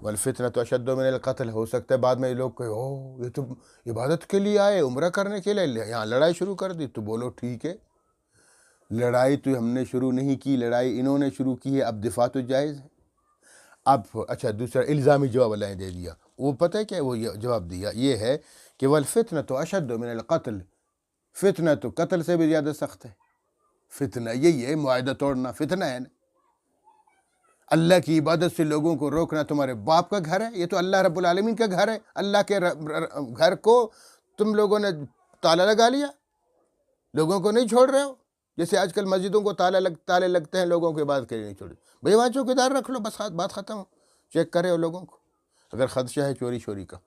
والفتنۃ اشد من القتل، ہو سکتا ہے بعد میں یہ لوگ کہیں او یہ تو عبادت کے لیے آئے، عمرہ کرنے کے لیے، یہاں لڑائی شروع کر دی، تو بولو ٹھیک ہے، لڑائی تو ہم نے شروع نہیں کی، لڑائی انہوں نے شروع کی ہے، اب دفاع تو جائز ہے۔ اب اچھا دوسرا الزامی جواب اللہ نے دے دیا، وہ پتہ ہے کیا وہ جواب دیا، یہ ہے کہ والفتنۃ اشد من القتل، فتنہ تو قتل سے بھی زیادہ سخت ہے۔ فتنہ یہی ہے، معاہدہ توڑنا فتنہ ہے نا، اللہ کی عبادت سے لوگوں کو روکنا۔ تمہارے باپ کا گھر ہے، یہ تو اللہ رب العالمین کا گھر ہے، اللہ کے گھر کو تم لوگوں نے تالا لگا لیا، لوگوں کو نہیں چھوڑ رہے ہو۔ جیسے آج کل مسجدوں کو تالے لگتے ہیں، لوگوں کو عبادت کے لیے نہیں چھوڑے، بھائی وہاں چوکیدار رکھ لو، بس بات ختم ہو، چیک کرے ہو لوگوں کو اگر خدشہ ہے چوری شوری کا۔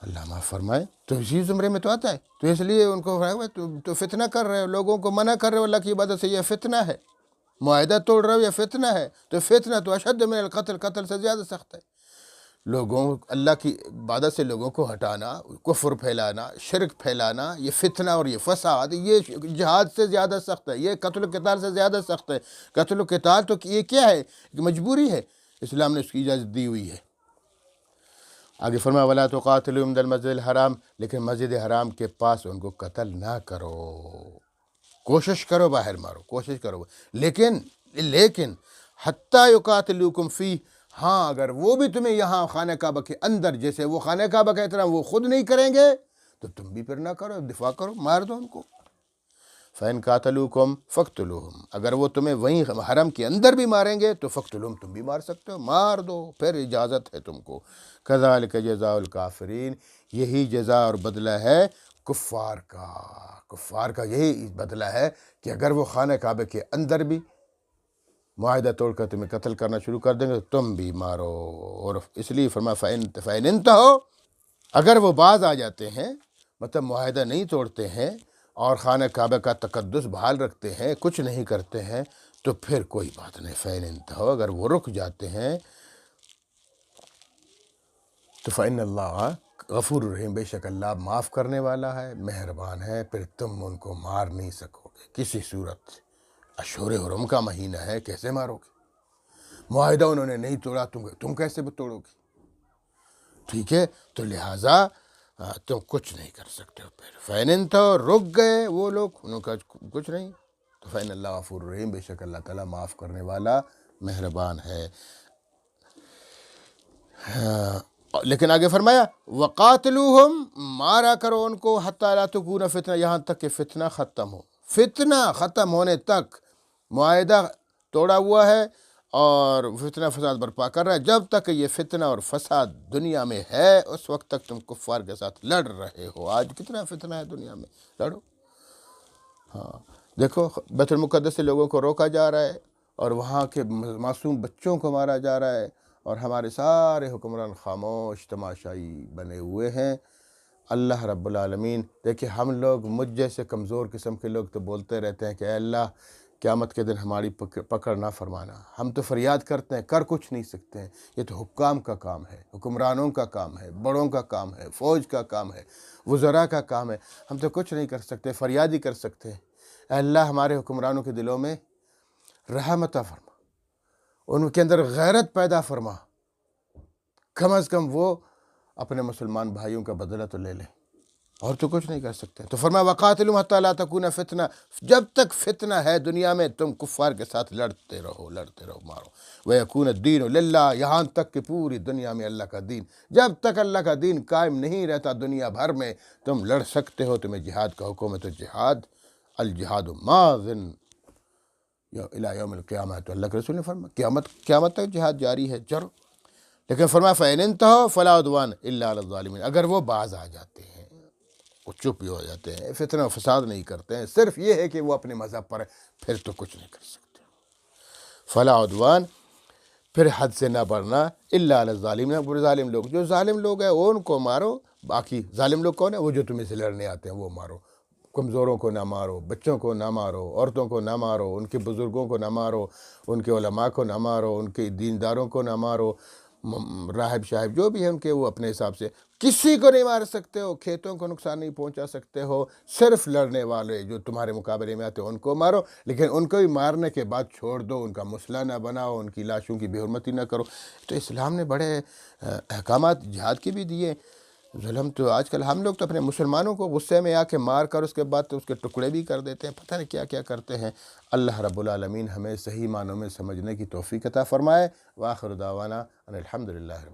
اللہ معاف فرمائے، تو اسی زمرے میں تو آتا ہے، تو اس لیے ان کو تو فتنہ کر رہے ہو، لوگوں کو منع کر رہے ہو اللہ کی عبادت سے، یہ فتنہ ہے، معاہدہ توڑ رہے ہو، یہ فتنہ ہے، تو فتنہ تو اشد من القتل، قتل سے زیادہ سخت ہے۔ لوگوں اللہ کی عبادت سے لوگوں کو ہٹانا، کفر پھیلانا، شرک پھیلانا، یہ فتنہ اور یہ فساد، یہ جہاد سے زیادہ سخت ہے، یہ قتل و قتال سے زیادہ سخت ہے۔ قتل و قتال تو یہ کیا ہے، کہ مجبوری ہے، اسلام نے اس کی اجازت دی ہوئی ہے۔ آگے فرمایا ولا تقاتلوا عند المسجد الحرام، لیکن مسجد حرام کے پاس ان کو قتل نہ کرو، کوشش کرو باہر مارو، کوشش کرو، لیکن حتی یقاتلوکم فی، ہاں اگر وہ بھی تمہیں یہاں خانہ کعبہ کے اندر، جیسے وہ خانہ کعبہ کا احترام وہ خود نہیں کریں گے تو تم بھی پھر نہ کرو، دفاع کرو، مار دو ان کو۔ فَإِن قَاتَلُوكُمْ فَاقْتُلُوهُمْ، اگر وہ تمہیں وہیں حرم کے اندر بھی ماریں گے تو فَاقْتُلُوهُمْ، تم بھی مار سکتے ہو، مار دو، پھر اجازت ہے تم کو۔ كَذَلِكَ جَزَاءُ الْكَافِرِينَ، یہی جزا اور بدلہ ہے کفار کا، کفار کا یہی بدلہ ہے کہ اگر وہ خانہ کعبہ کے اندر بھی معاہدہ توڑ کر تمہیں قتل کرنا شروع کر دیں گے تو تم بھی مارو۔ اور اس لیے فرمایا فَإِنْ انْتَهُوا، اگر وہ باز آ جاتے ہیں، مطلب معاہدہ نہیں توڑتے ہیں اور خانہ کعبہ کا تقدس بحال رکھتے ہیں، کچھ نہیں کرتے ہیں، تو پھر کوئی بات نہیں۔ فَإِنْ انْتَهُوا، اگر وہ رک جاتے ہیں تو فَإِنَّ اللَّهَ غفور الرحیم، بے شک اللہ معاف کرنے والا ہے، مہربان ہے، پھر تم ان کو مار نہیں سکو گے کسی صورت۔ اشہر حرم کا مہینہ ہے، کیسے مارو گے؟ معاہدہ انہوں نے نہیں توڑا، تم کیسے توڑو گے؟ ٹھیک ہے، تو لہٰذا تم کچھ نہیں کر سکتے ہو۔ پھر فَإِنْ انْتَهُوا، رک گئے وہ لوگ، انہوں کا کچھ نہیں، تو فَإِنَّ اللَّهَ غفور الرحیم، بے شک اللہ تعالیٰ معاف کرنے والا مہربان ہے۔ لیکن آگے فرمایا وَقَاتِلُوهُمْ، مارا کرو ان کو، حَتَّىٰ لَا تَكُونَ فِتْنَةٌ، یہاں تک کہ فتنہ ختم ہو، فتنہ ختم ہونے تک۔ معاہدہ توڑا ہوا ہے اور فتنہ فساد برپا کر رہا ہے، جب تک یہ فتنہ اور فساد دنیا میں ہے اس وقت تک تم کفار کے ساتھ لڑ رہے ہو۔ آج کتنا فتنہ ہے دنیا میں، لڑو۔ ہاں دیکھو، بیت المقدس سے لوگوں کو روکا جا رہا ہے اور وہاں کے معصوم بچوں کو مارا جا رہا ہے، اور ہمارے سارے حکمران خاموش تماشائی بنے ہوئے ہیں۔ اللہ رب العالمین، دیکھیں ہم لوگ، مجھ جیسے کمزور قسم کے لوگ تو بولتے رہتے ہیں کہ اے اللہ قیامت کے دن ہماری پکڑ نہ فرمانا، ہم تو فریاد کرتے ہیں، کر کچھ نہیں سکتے ہیں، یہ تو حکام کا کام ہے، حکمرانوں کا کام ہے، بڑوں کا کام ہے، فوج کا کام ہے، وزراء کا کام ہے، ہم تو کچھ نہیں کر سکتے، فریاد ہی کر سکتے ہیں۔ اے اللہ ہمارے حکمرانوں کے دلوں میں رحم عطا فرما، ان کے اندر غیرت پیدا فرما، کم از کم وہ اپنے مسلمان بھائیوں کا بدلہ تو لے لیں، اور تو کچھ نہیں کر سکتے۔ تو فرمایا وَقَاتِلُوهُمْ حَتَّىٰ لَا تَكُونَ فِتْنَةٌ، جب تک فتنہ ہے دنیا میں تم کفار کے ساتھ لڑتے رہو، مارو۔ وَيَكُونَ الدِّينُ لِلَّهِ، یہاں تک کہ پوری دنیا میں اللہ کا دین، جب تک اللہ کا دین قائم نہیں رہتا دنیا بھر میں، تم لڑ سکتے ہو، تمہیں جہاد کا حکم ہے، تو جہاد، الجہاد ماضٍ الی یوم القیامہ، تو اللہ کے رسول نے فرمایا قیامت تک جہاد جاری ہے، چلو۔ لیکن فرمایا فَإِنْ انْتَهُوا فَلَا عُدْوَانَ إِلَّا عَلَى الظَّالِمِينَ، اگر وہ باز آ جاتے ہیں، وہ چپ ہی ہو جاتے ہیں، فتنہ و فساد نہیں کرتے ہیں، صرف یہ ہے کہ وہ اپنے مذہب پر ہے، پھر تو کچھ نہیں کر سکتے۔ فَلَا عُدْوَانَ، پھر حد سے نہ بڑھنا، إِلَّا عَلَى الظَّالِمِينَ، ظالم لوگ، جو ظالم لوگ ہیں ان کو مارو، باقی ظالم لوگ کون ہیں؟ وہ جو تمہیں سے لڑنے آتے ہیں وہ مارو، کمزوروں کو نہ مارو، بچوں کو نہ مارو، عورتوں کو نہ مارو، ان کے بزرگوں کو نہ مارو، ان کے علماء کو نہ مارو، ان کے دینداروں کو نہ مارو، راہب شاہب جو بھی ہیں ان کے، وہ اپنے حساب سے کسی کو نہیں مار سکتے ہو، کھیتوں کو نقصان نہیں پہنچا سکتے ہو، صرف لڑنے والے جو تمہارے مقابلے میں آتے ہیں ان کو مارو، لیکن ان کو بھی مارنے کے بعد چھوڑ دو، ان کا مسئلہ نہ بناؤ، ان کی لاشوں کی بے حرمتی نہ کرو۔ تو اسلام نے بڑے احکامات جہاد کے بھی دیے۔ ظلم تو آج کل ہم لوگ تو اپنے مسلمانوں کو غصے میں آ کے مار کر اس کے بعد تو اس کے ٹکڑے بھی کر دیتے ہیں، پتہ نہیں کیا کیا کرتے ہیں۔ اللہ رب العالمین ہمیں صحیح معنوں میں سمجھنے کی توفیق عطا فرمائے۔ وآخر دعوانا ان الحمدللہ رب العالمین۔